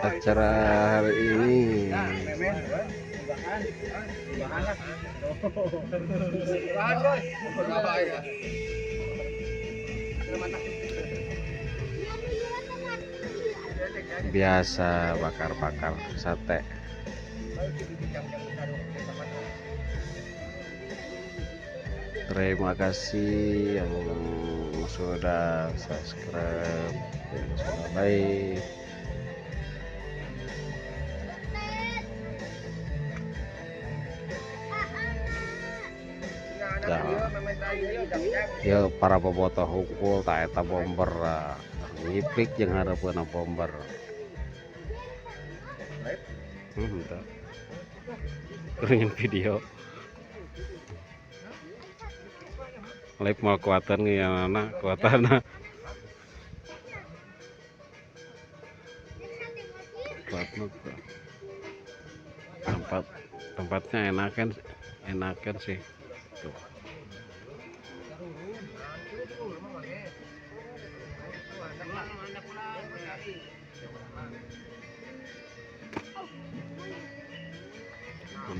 Acara hari ini biasa bakar-bakar sate. Terima kasih yang sudah subscribe, yang sudah like. Ya para bobotoh hukul tak eta bomber ngiplik jeung hareupeuna bomber. Entah. Kuringin video. Live mal kuatan ngeunana kuatana. Tempatnya enakan sih. Tuh.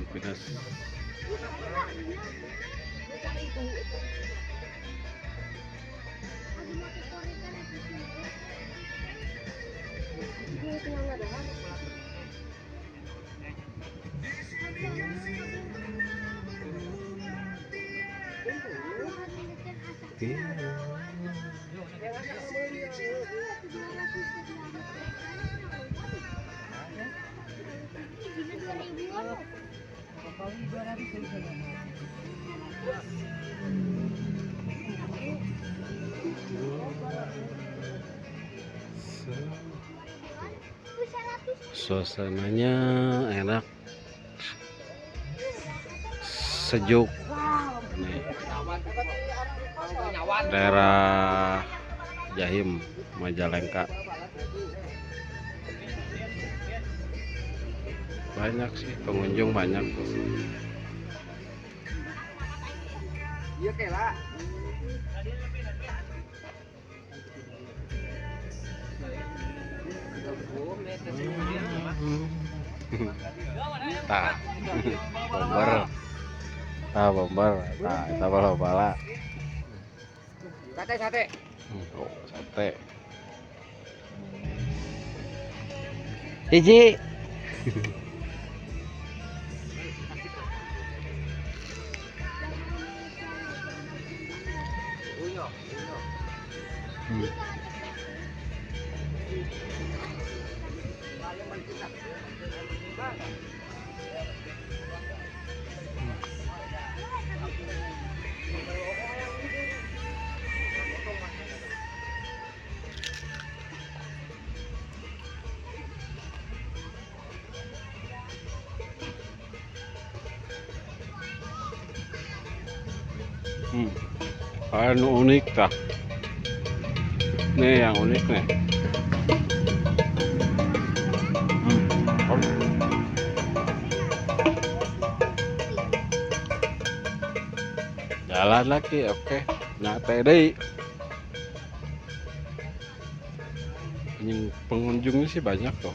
Pindas. Suasananya enak, sejuk. Nih, daerah Jahim, Majalengka. Banyak sih pengunjung, banyak. Iya kela. Tah, bomber, tah, bala. Sate. Oh, sate. Hiji. Anu unik kah? Nih yang unik nih. Jalan lagi, oke. Nyate deh. Pengunjungnya sih banyak tuh.